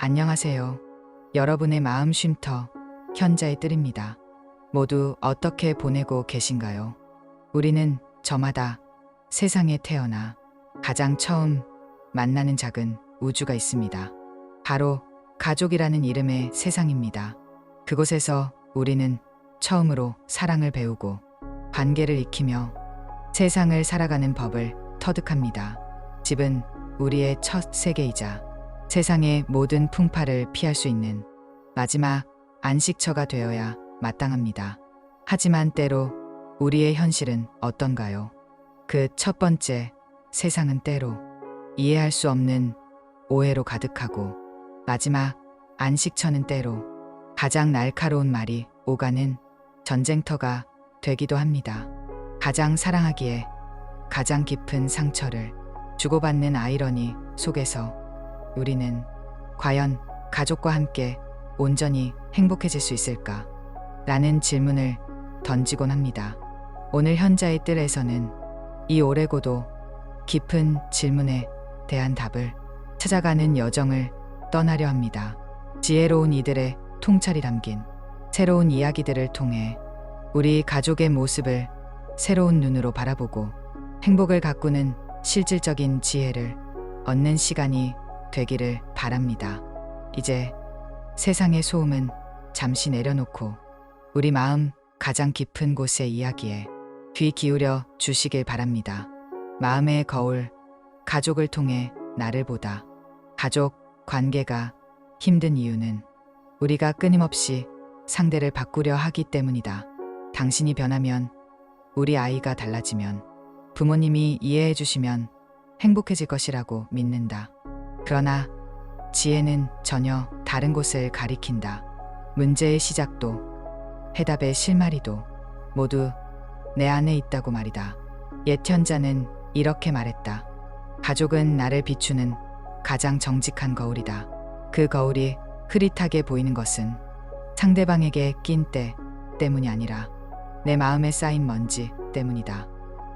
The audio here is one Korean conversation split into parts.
안녕하세요. 여러분의 마음 쉼터 현자의 뜰입니다. 모두 어떻게 보내고 계신가요? 우리는 저마다 세상에 태어나 가장 처음 만나는 작은 우주가 있습니다. 바로 가족이라는 이름의 세상입니다. 그곳에서 우리는 처음으로 사랑을 배우고 관계를 익히며 세상을 살아가는 법을 터득합니다. 집은 우리의 첫 세계이자 세상의 모든 풍파를 피할 수 있는 마지막 안식처가 되어야 마땅합니다. 하지만 때로 우리의 현실은 어떤가요? 그 첫 번째 세상은 때로 이해할 수 없는 오해로 가득하고 마지막 안식처는 때로 가장 날카로운 말이 오가는 전쟁터가 되기도 합니다. 가장 사랑하기에 가장 깊은 상처를 주고받는 아이러니 속에서 우리는 과연 가족과 함께 온전히 행복해질 수 있을까? 라는 질문을 던지곤 합니다. 오늘 현자의 뜰에서는 이 오래고도 깊은 질문에 대한 답을 찾아가는 여정을 떠나려 합니다. 지혜로운 이들의 통찰이 담긴 새로운 이야기들을 통해 우리 가족의 모습을 새로운 눈으로 바라보고 행복을 가꾸는 실질적인 지혜를 얻는 시간이 되기를 바랍니다. 이제 세상의 소음은 잠시 내려놓고 우리 마음 가장 깊은 곳의 이야기에 귀 기울여 주시길 바랍니다. 마음의 거울, 가족을 통해 나를 보다. 가족 관계가 힘든 이유는 우리가 끊임없이 상대를 바꾸려 하기 때문이다. 당신이 변하면, 우리 아이가 달라지면, 부모님이 이해해 주시면 행복해질 것이라고 믿는다. 그러나 지혜는 전혀 다른 곳을 가리킨다. 문제의 시작도 해답의 실마리도 모두 내 안에 있다고 말이다. 옛 현자는 이렇게 말했다. 가족은 나를 비추는 가장 정직한 거울이다. 그 거울이 흐릿하게 보이는 것은 상대방에게 낀 때 때문이 아니라 내 마음에 쌓인 먼지 때문이다.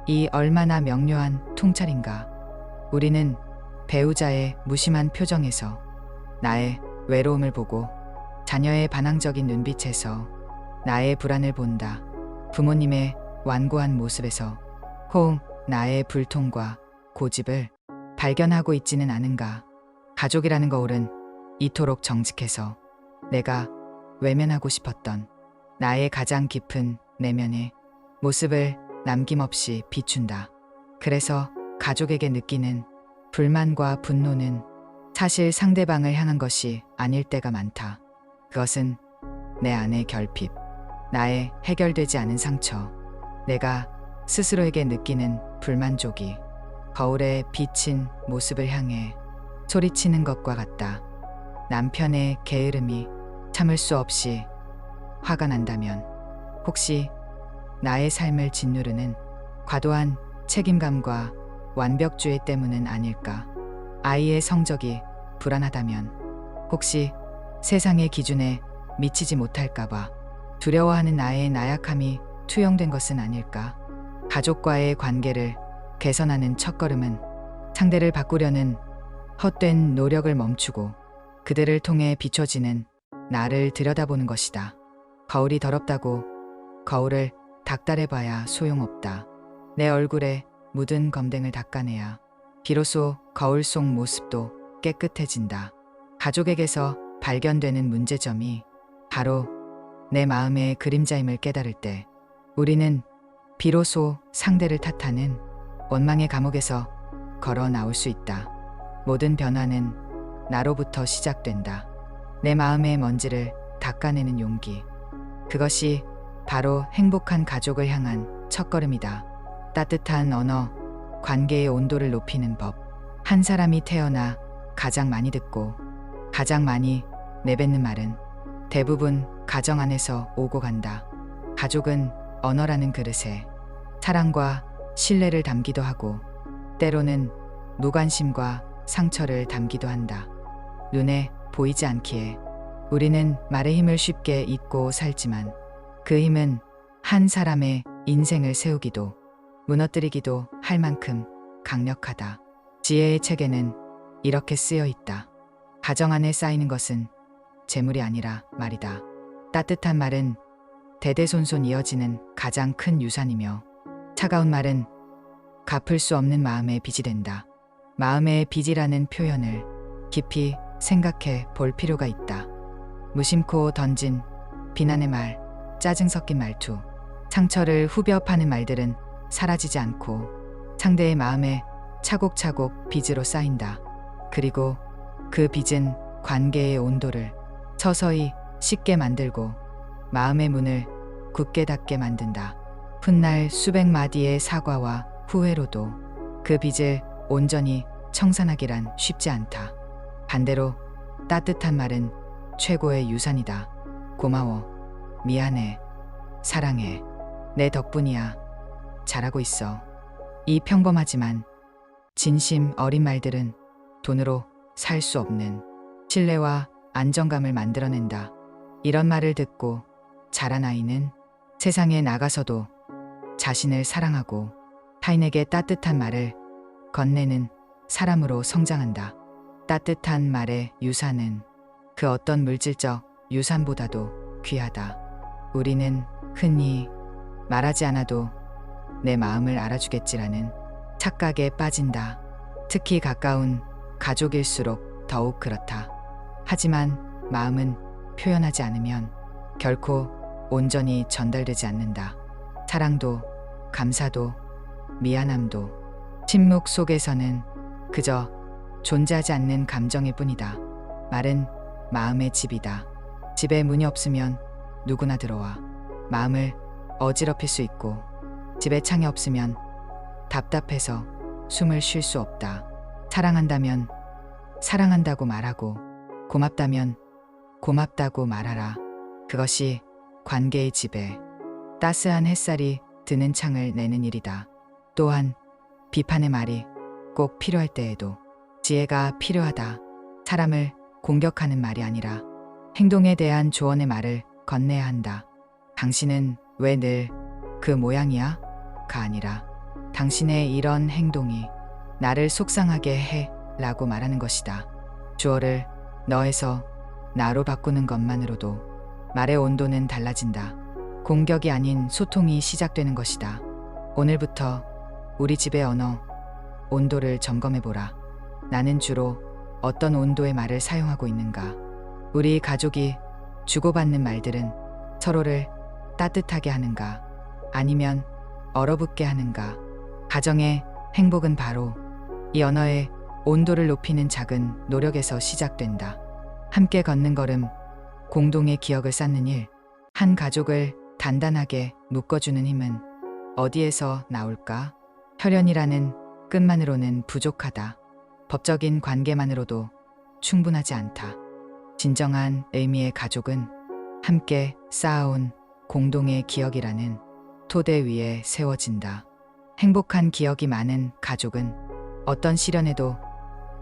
이 얼마나 명료한 통찰인가. 우리는 배우자의 무심한 표정에서 나의 외로움을 보고 자녀의 반항적인 눈빛에서 나의 불안을 본다. 부모님의 완고한 모습에서 혹 나의 불통과 고집을 발견하고 있지는 않은가. 가족이라는 거울은 이토록 정직해서 내가 외면하고 싶었던 나의 가장 깊은 내면의 모습을 남김없이 비춘다. 그래서 가족에게 느끼는 불만과 분노는 사실 상대방을 향한 것이 아닐 때가 많다. 그것은 내 안의 결핍, 나의 해결되지 않은 상처, 내가 스스로에게 느끼는 불만족이 거울에 비친 모습을 향해 소리치는 것과 같다. 남편의 게으름이 참을 수 없이 화가 난다면 혹시 나의 삶을 짓누르는 과도한 책임감과 완벽주의 때문은 아닐까? 아이의 성적이 불안하다면 혹시 세상의 기준에 미치지 못할까봐 두려워하는 나의 나약함이 투영된 것은 아닐까? 가족과의 관계를 개선하는 첫걸음은 상대를 바꾸려는 헛된 노력을 멈추고 그들을 통해 비춰지는 나를 들여다보는 것이다. 거울이 더럽다고 거울을 닥달해봐야 소용없다. 내 얼굴에 묻은 검댕을 닦아내야 비로소 거울 속 모습도 깨끗해진다. 가족에게서 발견되는 문제점이 바로 내 마음의 그림자임을 깨달을 때 우리는 비로소 상대를 탓하는 원망의 감옥에서 걸어 나올 수 있다. 모든 변화는 나로부터 시작된다. 내 마음의 먼지를 닦아내는 용기. 그것이 바로 행복한 가족을 향한 첫걸음이다. 따뜻한 언어, 관계의 온도를 높이는 법. 한 사람이 태어나 가장 많이 듣고 가장 많이 내뱉는 말은 대부분 가정 안에서 오고 간다. 가족은 언어라는 그릇에 사랑과 신뢰를 담기도 하고 때로는 무관심과 상처를 담기도 한다. 눈에 보이지 않기에 우리는 말의 힘을 쉽게 잊고 살지만 그 힘은 한 사람의 인생을 세우기도 무너뜨리기도 할 만큼 강력하다. 지혜의 책에는 이렇게 쓰여 있다. 가정 안에 쌓이는 것은 재물이 아니라 말이다. 따뜻한 말은 대대손손 이어지는 가장 큰 유산이며 차가운 말은 갚을 수 없는 마음의 빚이 된다. 마음의 빚이라는 표현을 깊이 생각해 볼 필요가 있다. 무심코 던진 비난의 말, 짜증 섞인 말투, 상처를 후벼 파는 말들은 사라지지 않고 상대의 마음에 차곡차곡 빚으로 쌓인다. 그리고 그 빚은 관계의 온도를 서서히 식게 만들고 마음의 문을 굳게 닫게 만든다. 훗날 수백 마디의 사과와 후회로도 그 빚을 온전히 청산하기란 쉽지 않다. 반대로 따뜻한 말은 최고의 유산이다. 고마워, 미안해, 사랑해, 내 덕분이야, 잘하고 있어. 이 평범하지만 진심 어린 말들은 돈으로 살 수 없는 신뢰와 안정감을 만들어낸다. 이런 말을 듣고 자란 아이는 세상에 나가서도 자신을 사랑하고 타인에게 따뜻한 말을 건네는 사람으로 성장한다. 따뜻한 말의 유산은 그 어떤 물질적 유산보다도 귀하다. 우리는 흔히 말하지 않아도 내 마음을 알아주겠지라는 착각에 빠진다. 특히 가까운 가족일수록 더욱 그렇다. 하지만 마음은 표현하지 않으면 결코 온전히 전달되지 않는다. 사랑도, 감사도, 미안함도 침묵 속에서는 그저 존재하지 않는 감정일 뿐이다. 말은 마음의 집이다. 집에 문이 없으면 누구나 들어와 마음을 어지럽힐 수 있고 집에 창이 없으면 답답해서 숨을 쉴 수 없다. 사랑한다면 사랑한다고 말하고 고맙다면 고맙다고 말하라. 그것이 관계의 집에 따스한 햇살이 드는 창을 내는 일이다. 또한 비판의 말이 꼭 필요할 때에도 지혜가 필요하다. 사람을 공격하는 말이 아니라 행동에 대한 조언의 말을 건네야 한다. 당신은 왜 늘 그 모양이야? 가 아니라 당신의 이런 행동이 나를 속상하게 해 라고 말하는 것이다. 주어를 너에서 나로 바꾸는 것만으로도 말의 온도는 달라진다. 공격이 아닌 소통이 시작되는 것이다. 오늘부터 우리 집의 언어, 온도를 점검해보라. 나는 주로 어떤 온도의 말을 사용하고 있는가? 우리 가족이 주고받는 말들은 서로를 따뜻하게 하는가? 아니면 얼어붙게 하는가? 가정의 행복은 바로 이 언어의 온도를 높이는 작은 노력에서 시작된다. 함께 걷는 걸음, 공동의 기억을 쌓는 일, 한 가족을 단단하게 묶어주는 힘은 어디에서 나올까? 혈연이라는 끝만으로는 부족하다. 법적인 관계만으로도 충분하지 않다. 진정한 의미의 가족은 함께 쌓아온 공동의 기억이라는 토대 위에 세워진다. 행복한 기억이 많은 가족은 어떤 시련에도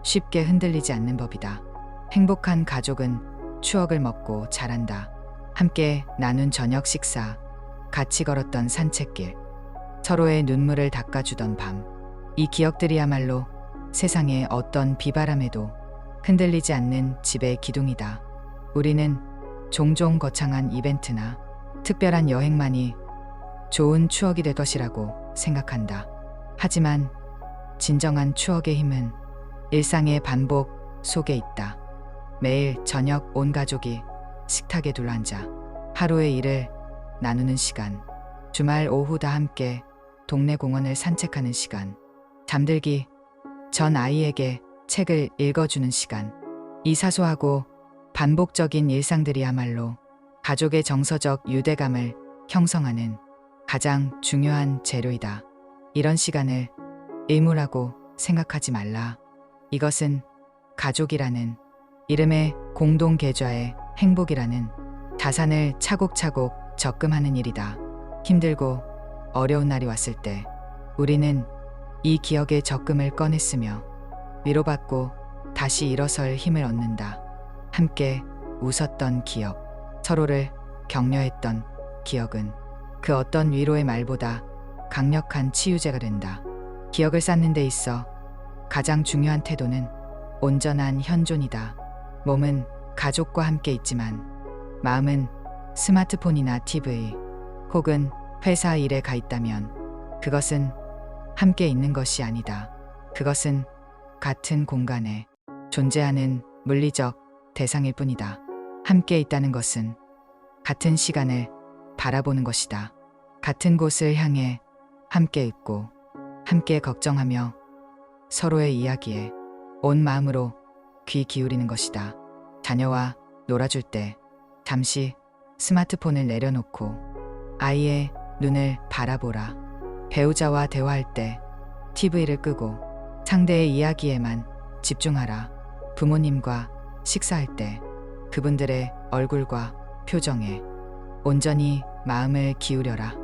쉽게 흔들리지 않는 법이다. 행복한 가족은 추억을 먹고 자란다. 함께 나눈 저녁 식사, 같이 걸었던 산책길, 서로의 눈물을 닦아주던 밤. 이 기억들이야말로 세상의 어떤 비바람에도 흔들리지 않는 집의 기둥이다. 우리는 종종 거창한 이벤트나 특별한 여행만이 좋은 추억이 될 것이라고 생각한다. 하지만 진정한 추억의 힘은 일상의 반복 속에 있다. 매일 저녁 온 가족이 식탁에 둘러앉아 하루의 일을 나누는 시간, 주말 오후 다 함께 동네 공원을 산책하는 시간, 잠들기 전 아이에게 책을 읽어주는 시간. 이 사소하고 반복적인 일상들이야말로 가족의 정서적 유대감을 형성하는 가장 중요한 재료이다. 이런 시간을 의무라고 생각하지 말라. 이것은 가족이라는 이름의 공동 계좌의 행복이라는 자산을 차곡차곡 적금하는 일이다. 힘들고 어려운 날이 왔을 때 우리는 이 기억의 적금을 꺼냈으며 위로받고 다시 일어설 힘을 얻는다. 함께 웃었던 기억, 서로를 격려했던 기억은 그 어떤 위로의 말보다 강력한 치유제가 된다. 기억을 쌓는 데 있어 가장 중요한 태도는 온전한 현존이다. 몸은 가족과 함께 있지만 마음은 스마트폰이나 TV 혹은 회사 일에 가 있다면 그것은 함께 있는 것이 아니다. 그것은 같은 공간에 존재하는 물리적 대상일 뿐이다. 함께 있다는 것은 같은 시간을 바라보는 것이다. 같은 곳을 향해 함께 있고 함께 걱정하며 서로의 이야기에 온 마음으로 귀 기울이는 것이다. 자녀와 놀아줄 때 잠시 스마트폰을 내려놓고 아이의 눈을 바라보라. 배우자와 대화할 때 TV를 끄고 상대의 이야기에만 집중하라. 부모님과 식사할 때 그분들의 얼굴과 표정에 온전히 마음을 기울여라.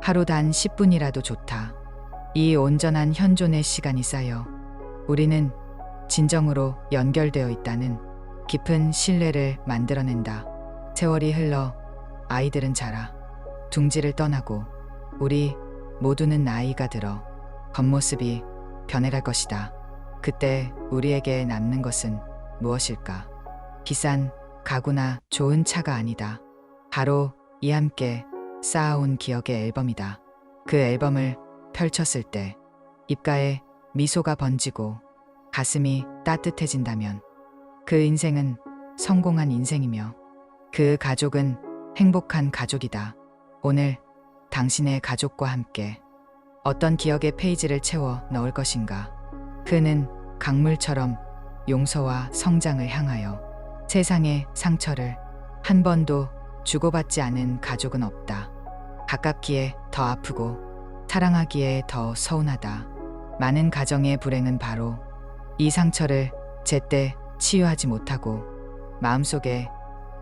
하루 단 10분이라도 좋다. 이 온전한 현존의 시간이 쌓여 우리는 진정으로 연결되어 있다는 깊은 신뢰를 만들어낸다. 세월이 흘러 아이들은 자라 둥지를 떠나고 우리 모두는 나이가 들어 겉모습이 변해갈 것이다. 그때 우리에게 남는 것은 무엇일까? 비싼 가구나 좋은 차가 아니다. 바로 이 함께 쌓아온 기억의 앨범이다. 그 앨범을 펼쳤을 때 입가에 미소가 번지고 가슴이 따뜻해진다면 그 인생은 성공한 인생이며 그 가족은 행복한 가족이다. 오늘 당신의 가족과 함께 어떤 기억의 페이지를 채워 넣을 것인가? 그는 강물처럼 용서와 성장을 향하여 세상의 상처를 한 번도 주고받지 않은 가족은 없다. 가깝기에 더 아프고 사랑하기에 더 서운하다. 많은 가정의 불행은 바로 이 상처를 제때 치유하지 못하고 마음속에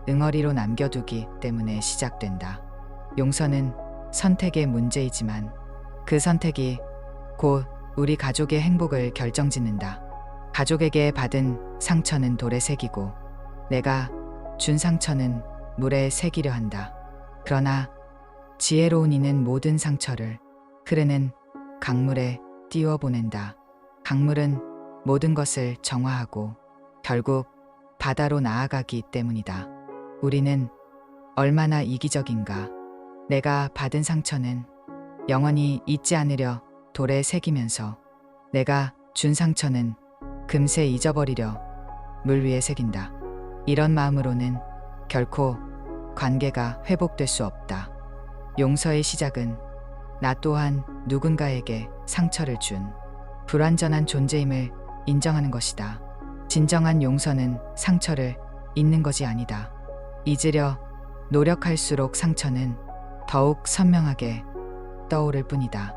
응어리로 남겨두기 때문에 시작된다. 용서는 선택의 문제이지만 그 선택이 곧 우리 가족의 행복을 결정짓는다. 가족에게 받은 상처는 돌에 새기고 내가 준 상처는 물에 새기려 한다. 그러나 지혜로운 이는 모든 상처를 흐르는 강물에 띄워보낸다. 강물은 모든 것을 정화하고 결국 바다로 나아가기 때문이다. 우리는 얼마나 이기적인가. 내가 받은 상처는 영원히 잊지 않으려 돌에 새기면서 내가 준 상처는 금세 잊어버리려 물 위에 새긴다. 이런 마음으로는 결코 관계가 회복될 수 없다. 용서의 시작은 나 또한 누군가에게 상처를 준 불완전한 존재임을 인정하는 것이다. 진정한 용서는 상처를 잊는 것이 아니다. 잊으려 노력할수록 상처는 더욱 선명하게 떠오를 뿐이다.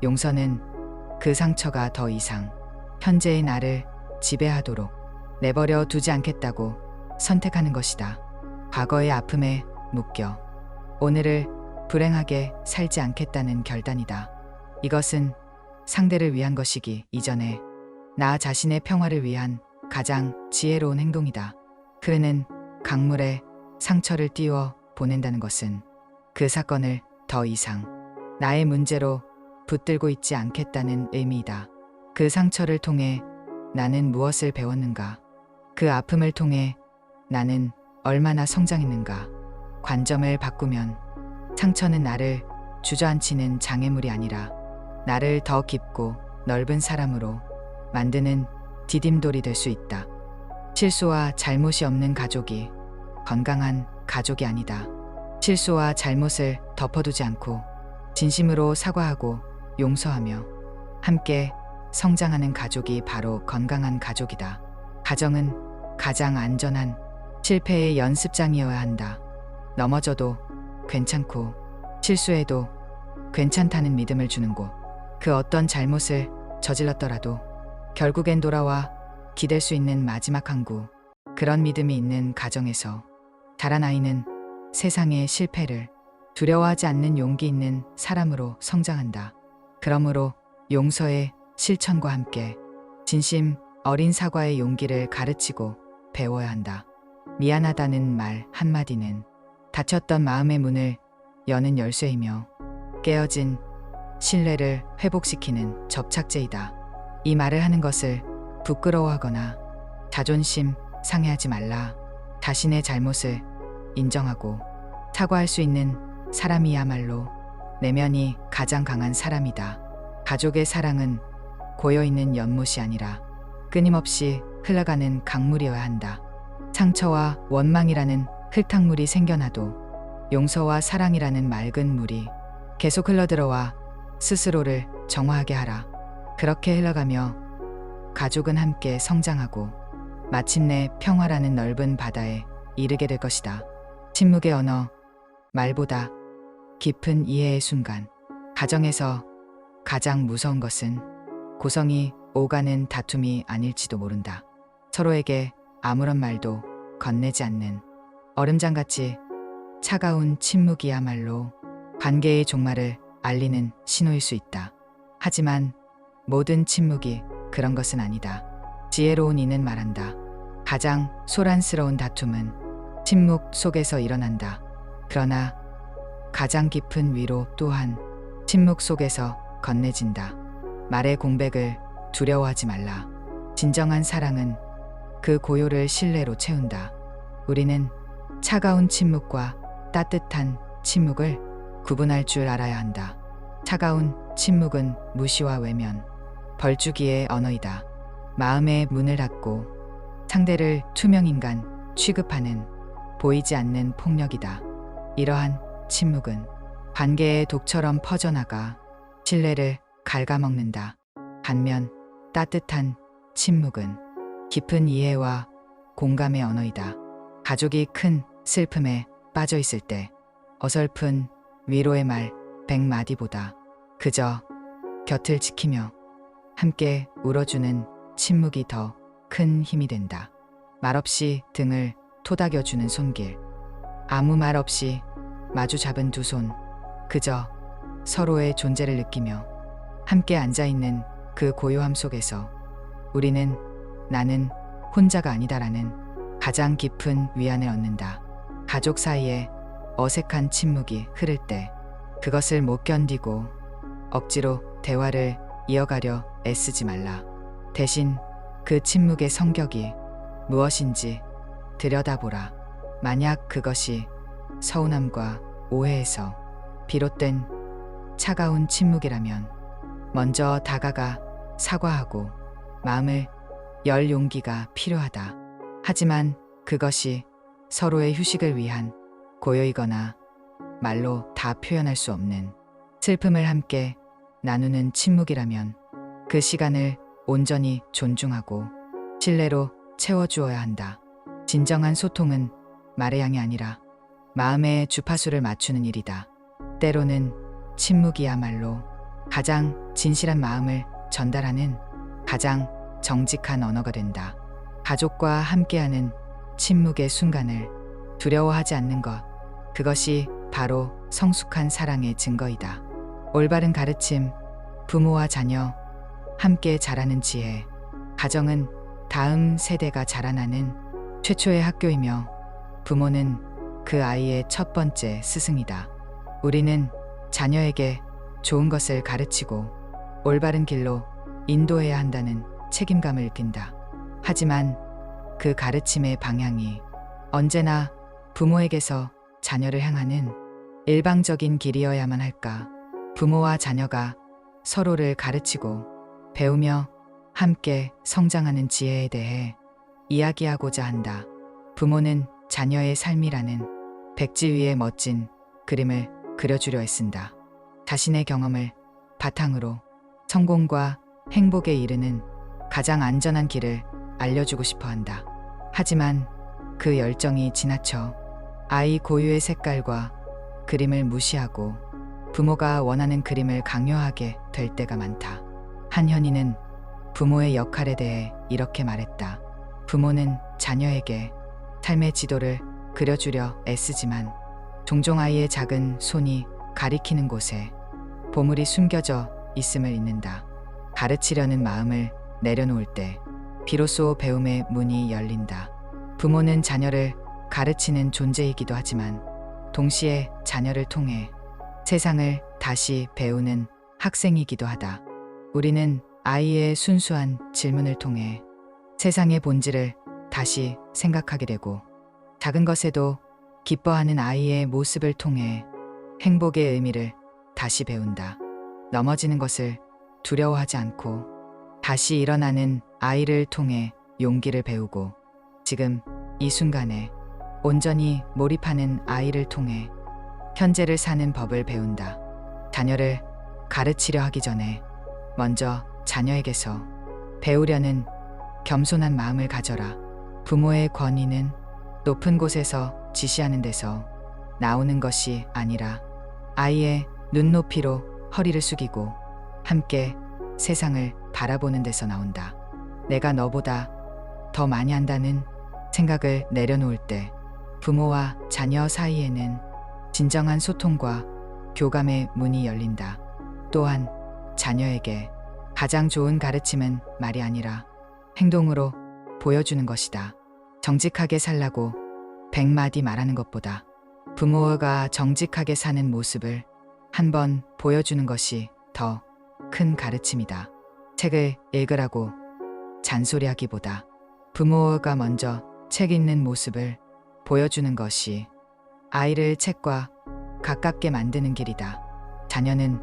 용서는 그 상처가 더 이상 현재의 나를 지배하도록 내버려 두지 않겠다고 선택하는 것이다. 과거의 아픔에 묶여 오늘을 불행하게 살지 않겠다는 결단이다. 이것은 상대를 위한 것이기 이전에 나 자신의 평화를 위한 가장 지혜로운 행동이다. 흐르는 강물에 상처를 띄워 보낸다는 것은 그 사건을 더 이상 나의 문제로 붙들고 있지 않겠다는 의미이다. 그 상처를 통해 나는 무엇을 배웠는가? 그 아픔을 통해 나는 얼마나 성장했는가? 관점을 바꾸면 상처는 나를 주저앉히는 장애물이 아니라 나를 더 깊고 넓은 사람으로 만드는 디딤돌이 될 수 있다. 실수와 잘못이 없는 가족이 건강한 가족이 아니다. 실수와 잘못을 덮어두지 않고 진심으로 사과하고 용서하며 함께 성장하는 가족이 바로 건강한 가족이다. 가정은 가장 안전한 실패의 연습장이어야 한다. 넘어져도 괜찮고 실수해도 괜찮다는 믿음을 주는 곳. 그 어떤 잘못을 저질렀더라도 결국엔 돌아와 기댈 수 있는 마지막 항구. 그런 믿음이 있는 가정에서 자란 아이는 세상의 실패를 두려워하지 않는 용기 있는 사람으로 성장한다. 그러므로 용서의 실천과 함께 진심 어린 사과의 용기를 가르치고 배워야 한다. 미안하다는 말 한마디는 닫혔던 마음의 문을 여는 열쇠이며 깨어진 신뢰를 회복시키는 접착제이다. 이 말을 하는 것을 부끄러워하거나 자존심 상해하지 말라. 자신의 잘못을 인정하고 사과할 수 있는 사람이야말로 내면이 가장 강한 사람이다. 가족의 사랑은 고여있는 연못이 아니라 끊임없이 흘러가는 강물이어야 한다. 상처와 원망이라는 흙탕물이 생겨나도 용서와 사랑이라는 맑은 물이 계속 흘러들어와 스스로를 정화하게 하라. 그렇게 흘러가며 가족은 함께 성장하고 마침내 평화라는 넓은 바다에 이르게 될 것이다. 침묵의 언어, 말보다 깊은 이해의 순간. 가정에서 가장 무서운 것은 고성이 오가는 다툼이 아닐지도 모른다. 서로에게 아무런 말도 건네지 않는 얼음장같이 차가운 침묵이야말로 관계의 종말을 알리는 신호일 수 있다. 하지만 모든 침묵이 그런 것은 아니다. 지혜로운 이는 말한다. 가장 소란스러운 다툼은 침묵 속에서 일어난다. 그러나 가장 깊은 위로 또한 침묵 속에서 건네진다. 말의 공백을 두려워하지 말라. 진정한 사랑은 그 고요를 신뢰로 채운다. 우리는 차가운 침묵과 따뜻한 침묵을 구분할 줄 알아야 한다. 차가운 침묵은 무시와 외면, 벌주기의 언어이다. 마음의 문을 닫고 상대를 투명인간 취급하는 보이지 않는 폭력이다. 이러한 침묵은 관계의 독처럼 퍼져나가 신뢰를 갉아먹는다. 반면 따뜻한 침묵은 깊은 이해와 공감의 언어이다. 가족이 큰 슬픔에 빠져 있을 때 어설픈 위로의 말 100마디보다 그저 곁을 지키며 함께 울어주는 침묵이 더 큰 힘이 된다. 말없이 등을 토닥여주는 손길, 아무 말 없이 마주 잡은 두 손, 그저 서로의 존재를 느끼며 함께 앉아있는 그 고요함 속에서 우리는 나는 혼자가 아니다라는 가장 깊은 위안을 얻는다. 가족 사이에 어색한 침묵이 흐를 때 그것을 못 견디고 억지로 대화를 이어가려 애쓰지 말라. 대신 그 침묵의 성격이 무엇인지 들여다보라. 만약 그것이 서운함과 오해에서 비롯된 차가운 침묵이라면 먼저 다가가 사과하고 마음을 열 용기가 필요하다. 하지만 그것이 서로의 휴식을 위한 고요이거나 말로 다 표현할 수 없는 슬픔을 함께 나누는 침묵이라면 그 시간을 온전히 존중하고 신뢰로 채워주어야 한다. 진정한 소통은 말의 양이 아니라 마음의 주파수를 맞추는 일이다. 때로는 침묵이야말로 가장 진실한 마음을 전달하는 가장 정직한 언어가 된다. 가족과 함께하는 침묵의 순간을 두려워하지 않는 것, 그것이 바로 성숙한 사랑의 증거이다. 올바른 가르침, 부모와 자녀, 함께 자라는 지혜, 가정은 다음 세대가 자라나는 최초의 학교이며 부모는 그 아이의 첫 번째 스승이다. 우리는 자녀에게 좋은 것을 가르치고 올바른 길로 인도해야 한다는 책임감을 느낀다. 하지만 그 가르침의 방향이 언제나 부모에게서 자녀를 향하는 일방적인 길이어야만 할까? 부모와 자녀가 서로를 가르치고 배우며 함께 성장하는 지혜에 대해 이야기하고자 한다. 부모는 자녀의 삶이라는 백지 위에 멋진 그림을 그려주려 애쓴다. 자신의 경험을 바탕으로 성공과 행복에 이르는 가장 안전한 길을 알려주고 싶어 한다. 하지만 그 열정이 지나쳐 아이 고유의 색깔과 그림을 무시하고 부모가 원하는 그림을 강요하게 될 때가 많다. 한 현인은 부모의 역할에 대해 이렇게 말했다. 부모는 자녀에게 삶의 지도를 그려주려 애쓰지만 종종 아이의 작은 손이 가리키는 곳에 보물이 숨겨져 있음을 잊는다. 가르치려는 마음을 내려놓을 때 비로소 배움의 문이 열린다. 부모는 자녀를 가르치는 존재이기도 하지만 동시에 자녀를 통해 세상을 다시 배우는 학생이기도 하다. 우리는 아이의 순수한 질문을 통해 세상의 본질을 다시 생각하게 되고 작은 것에도 기뻐하는 아이의 모습을 통해 행복의 의미를 다시 배운다. 넘어지는 것을 두려워하지 않고 다시 일어나는 아이를 통해 용기를 배우고 지금 이 순간에 온전히 몰입하는 아이를 통해 현재를 사는 법을 배운다. 자녀를 가르치려 하기 전에 먼저 자녀에게서 배우려는 겸손한 마음을 가져라. 부모의 권위는 높은 곳에서 지시하는 데서 나오는 것이 아니라 아이의 눈높이로 허리를 숙이고 함께 세상을 바라보는 데서 나온다. 내가 너보다 더 많이 한다는 생각을 내려놓을 때 부모와 자녀 사이에는 진정한 소통과 교감의 문이 열린다. 또한 자녀에게 가장 좋은 가르침은 말이 아니라 행동으로 보여주는 것이다. 정직하게 살라고 100마디 말하는 것보다 부모가 정직하게 사는 모습을 한번 보여주는 것이 더 큰 가르침이다. 책을 읽으라고 잔소리하기보다 부모가 먼저 책 읽는 모습을 보여주는 것이 아이를 책과 가깝게 만드는 길이다. 자녀는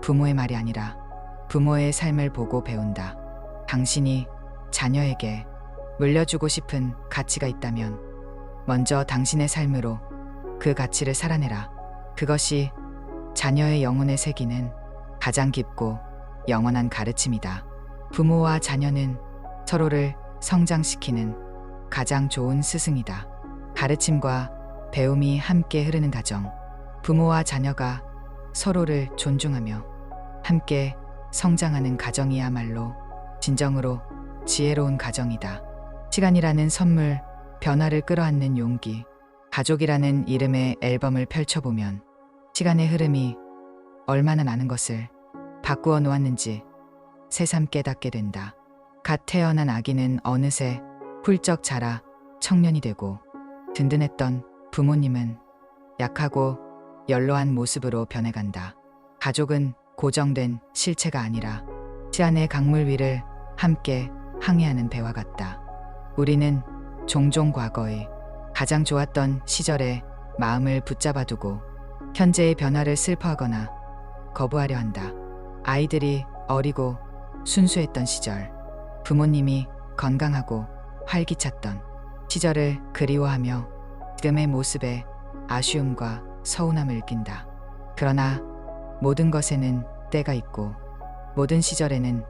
부모의 말이 아니라 부모의 삶을 보고 배운다. 당신이 자녀에게 물려주고 싶은 가치가 있다면 먼저 당신의 삶으로 그 가치를 살아내라. 그것이 자녀의 영혼에 새기는 가장 깊고 영원한 가르침이다. 부모와 자녀는 서로를 성장시키는 가장 좋은 스승이다. 가르침과 배움이 함께 흐르는 가정, 부모와 자녀가 서로를 존중하며 함께 성장하는 가정이야말로 진정으로 지혜로운 가정이다. 시간이라는 선물, 변화를 끌어안는 용기, 가족이라는 이름의 앨범을 펼쳐보면 시간의 흐름이 얼마나 많은 것을 바꾸어 놓았는지 새삼 깨닫게 된다. 갓 태어난 아기는 어느새 훌쩍 자라 청년이 되고 든든했던 부모님은 약하고 연로한 모습으로 변해간다. 가족은 고정된 실체가 아니라 시간의 강물 위를 함께 항해하는 배와 같다. 우리는 종종 과거의 가장 좋았던 시절에 마음을 붙잡아두고 현재의 변화를 슬퍼하거나 거부하려 한다. 아이들이 어리고 순수했던 시절, 부모님이 건강하고 활기찼던 시절을 그리워하며 지금의 모습에 아쉬움과 서운함을 느낀다. 그러나 모든 것에는 때가 있고 모든 시절에는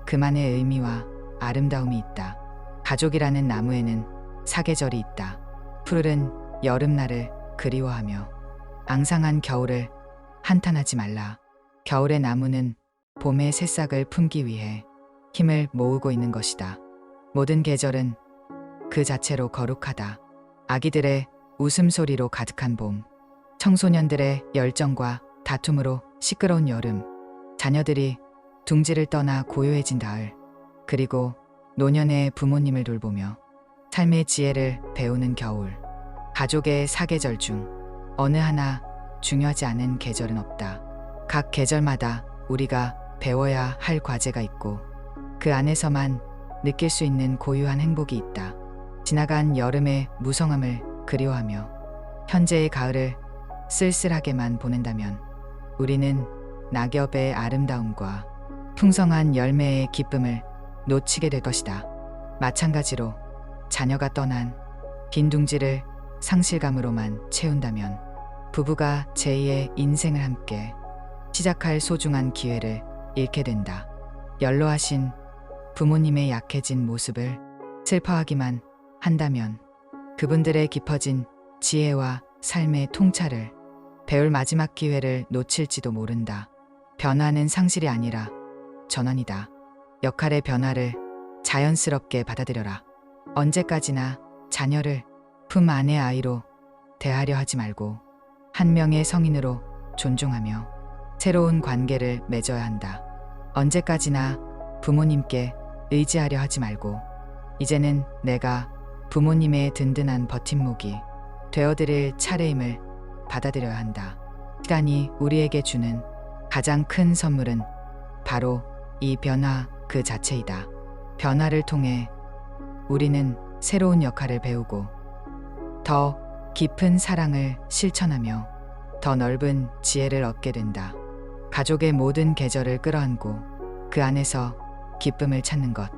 그만의 의미와 아름다움이 있다. 가족이라는 나무에는 사계절이 있다. 푸르른 여름날을 그리워하며 앙상한 겨울을 한탄하지 말라. 겨울의 나무는 봄의 새싹을 품기 위해 힘을 모으고 있는 것이다. 모든 계절은 그 자체로 거룩하다. 아기들의 웃음소리로 가득한 봄, 청소년들의 열정과 다툼으로 시끄러운 여름, 자녀들이 둥지를 떠나 고요해진 가을, 그리고 노년의 부모님을 돌보며 삶의 지혜를 배우는 겨울. 가족의 사계절 중 어느 하나 중요하지 않은 계절은 없다. 각 계절마다 우리가 배워야 할 과제가 있고 그 안에서만 느낄 수 있는 고유한 행복이 있다. 지나간 여름의 무성함을 그리워하며 현재의 가을을 쓸쓸하게만 보낸다면 우리는 낙엽의 아름다움과 풍성한 열매의 기쁨을 놓치게 될 것이다. 마찬가지로 자녀가 떠난 빈 둥지를 상실감으로만 채운다면 부부가 제2의 인생을 함께 시작할 소중한 기회를 잃게 된다. 연로하신 부모님의 약해진 모습을 슬퍼하기만 한다면 그분들의 깊어진 지혜와 삶의 통찰을 배울 마지막 기회를 놓칠지도 모른다. 변화는 상실이 아니라 전환이다. 역할의 변화를 자연스럽게 받아들여라. 언제까지나 자녀를 품 안의 아이로 대하려 하지 말고 한 명의 성인으로 존중하며 새로운 관계를 맺어야 한다. 언제까지나 부모님께 의지하려 하지 말고 이제는 내가 부모님의 든든한 버팀목이 되어드릴 차례임을 받아들여야 한다. 시간이 우리에게 주는 가장 큰 선물은 바로 이 변화 그 자체이다. 변화를 통해 우리는 새로운 역할을 배우고 더 깊은 사랑을 실천하며 더 넓은 지혜를 얻게 된다. 가족의 모든 계절을 끌어안고 그 안에서 기쁨을 찾는 것.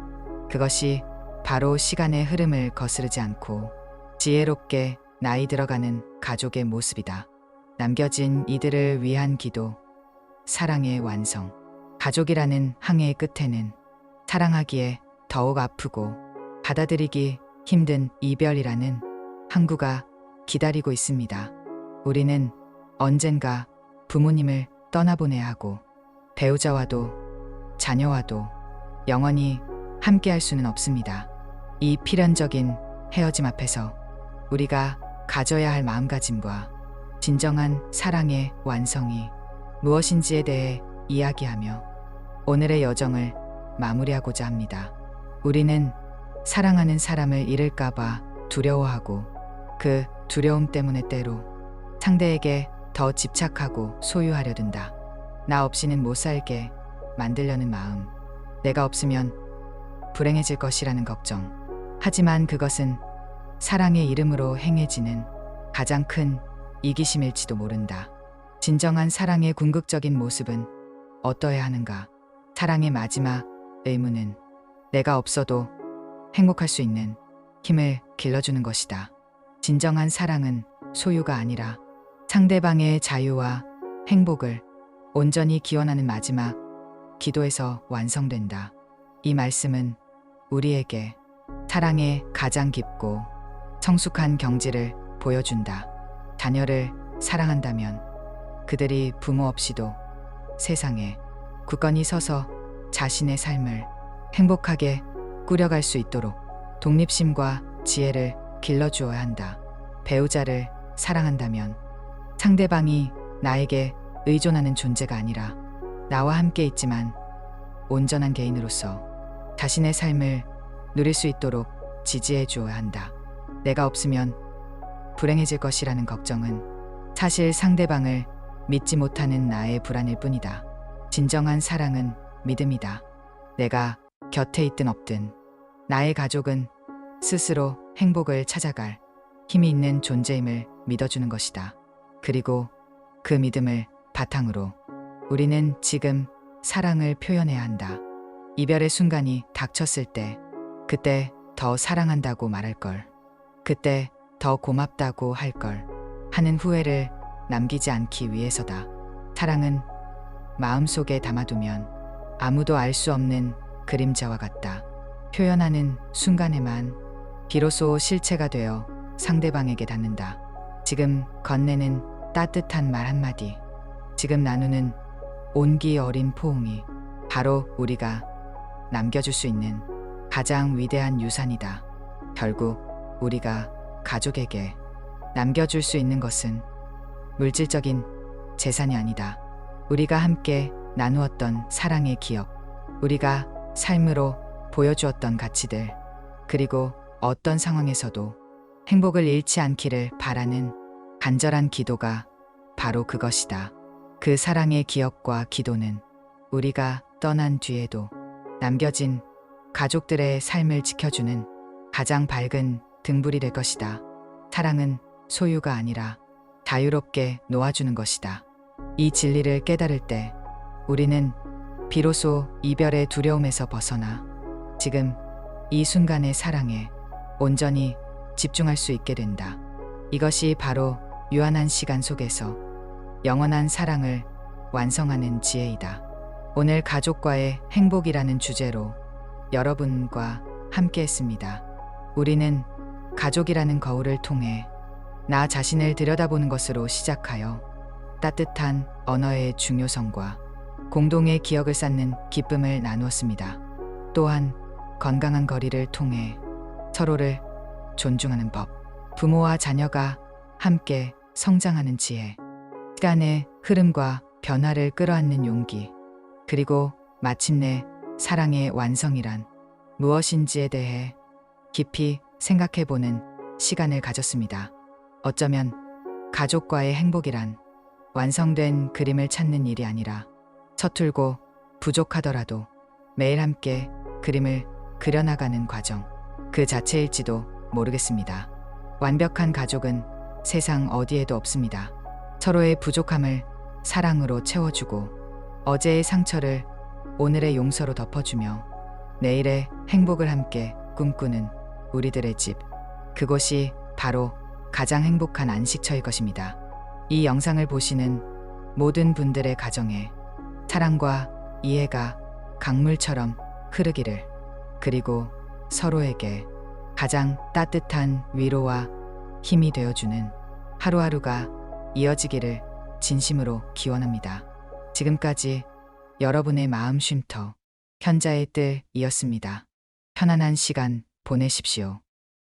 그것이 바로 시간의 흐름을 거스르지 않고 지혜롭게 나이 들어가는 가족의 모습이다. 남겨진 이들을 위한 기도, 사랑의 완성. 가족이라는 항해의 끝에는 사랑하기에 더욱 아프고 받아들이기 힘든 이별이라는 항구가 기다리고 있습니다. 우리는 언젠가 부모님을 떠나보내야 하고 배우자와도 자녀와도 영원히 함께할 수는 없습니다. 이 필연적인 헤어짐 앞에서 우리가 가져야 할 마음가짐과 진정한 사랑의 완성이 무엇인지에 대해 이야기하며 오늘의 여정을 마무리하고자 합니다. 우리는 사랑하는 사람을 잃을까봐 두려워하고 그 두려움 때문에 때로 상대에게 더 집착하고 소유하려 든다. 나 없이는 못 살게 만들려는 마음. 내가 없으면 불행해질 것이라는 걱정. 하지만 그것은 사랑의 이름으로 행해지는 가장 큰 이기심일지도 모른다. 진정한 사랑의 궁극적인 모습은 어떠해야 하는가? 사랑의 마지막 의무는 내가 없어도 행복할 수 있는 힘을 길러주는 것이다. 진정한 사랑은 소유가 아니라 상대방의 자유와 행복을 온전히 기원하는 마지막 기도에서 완성된다. 이 말씀은 우리에게 사랑의 가장 깊고 성숙한 경지를 보여준다. 자녀를 사랑한다면 그들이 부모 없이도 세상에 굳건히 서서 자신의 삶을 행복하게 꾸려갈 수 있도록 독립심과 지혜를 길러주어야 한다. 배우자를 사랑한다면 상대방이 나에게 의존하는 존재가 아니라 나와 함께 있지만 온전한 개인으로서 자신의 삶을 누릴 수 있도록 지지해 주어야 한다. 내가 없으면 불행해질 것이라는 걱정은 사실 상대방을 믿지 못하는 나의 불안일 뿐이다. 진정한 사랑은 믿음이다. 내가 곁에 있든 없든 나의 가족은 스스로 행복을 찾아갈 힘이 있는 존재임을 믿어주는 것이다. 그리고 그 믿음을 바탕으로 우리는 지금 사랑을 표현해야 한다. 이별의 순간이 닥쳤을 때 그때 더 사랑한다고 말할 걸, 그때 더 고맙다고 할 걸 하는 후회를 남기지 않기 위해서다. 사랑은 마음속에 담아두면 아무도 알 수 없는 그림자와 같다. 표현하는 순간에만 비로소 실체가 되어 상대방에게 닿는다. 지금 건네는 따뜻한 말 한마디, 지금 나누는 온기 어린 포옹이 바로 우리가 남겨줄 수 있는 가장 위대한 유산이다. 결국 우리가 가족에게 남겨줄 수 있는 것은 물질적인 재산이 아니다. 우리가 함께 나누었던 사랑의 기억, 우리가 삶으로 보여주었던 가치들, 그리고 어떤 상황에서도 행복을 잃지 않기를 바라는 간절한 기도가 바로 그것이다. 그 사랑의 기억과 기도는 우리가 떠난 뒤에도 남겨진 가족들의 삶을 지켜주는 가장 밝은 등불이 될 것이다. 사랑은 소유가 아니라 자유롭게 놓아주는 것이다. 이 진리를 깨달을 때 우리는 비로소 이별의 두려움에서 벗어나 지금 이 순간의 사랑에 온전히 집중할 수 있게 된다. 이것이 바로 유한한 시간 속에서 영원한 사랑을 완성하는 지혜이다. 오늘 가족과의 행복이라는 주제로 여러분과 함께 했습니다. 우리는 가족이라는 거울을 통해 나 자신을 들여다보는 것으로 시작하여 따뜻한 언어의 중요성과 공동의 기억을 쌓는 기쁨을 나누었습니다. 또한 건강한 거리를 통해 서로를 존중하는 법, 부모와 자녀가 함께 성장하는 지혜, 시간의 흐름과 변화를 끌어안는 용기, 그리고 마침내 사랑의 완성이란 무엇인지에 대해 깊이 생각해보는 시간을 가졌습니다. 어쩌면 가족과의 행복이란 완성된 그림을 찾는 일이 아니라 서툴고 부족하더라도 매일 함께 그림을 그려나가는 과정 그 자체일지도 모르겠습니다. 완벽한 가족은 세상 어디에도 없습니다. 서로의 부족함을 사랑으로 채워주고 어제의 상처를 오늘의 용서로 덮어주며 내일의 행복을 함께 꿈꾸는 우리들의 집. 그곳이 바로 가장 행복한 안식처일 것입니다. 이 영상을 보시는 모든 분들의 가정에 사랑과 이해가 강물처럼 흐르기를, 그리고 서로에게 가장 따뜻한 위로와 힘이 되어주는 하루하루가 이어지기를 진심으로 기원합니다. 지금까지 여러분의 마음 쉼터 현자의 뜰이었습니다. 편안한 시간 보내십시오.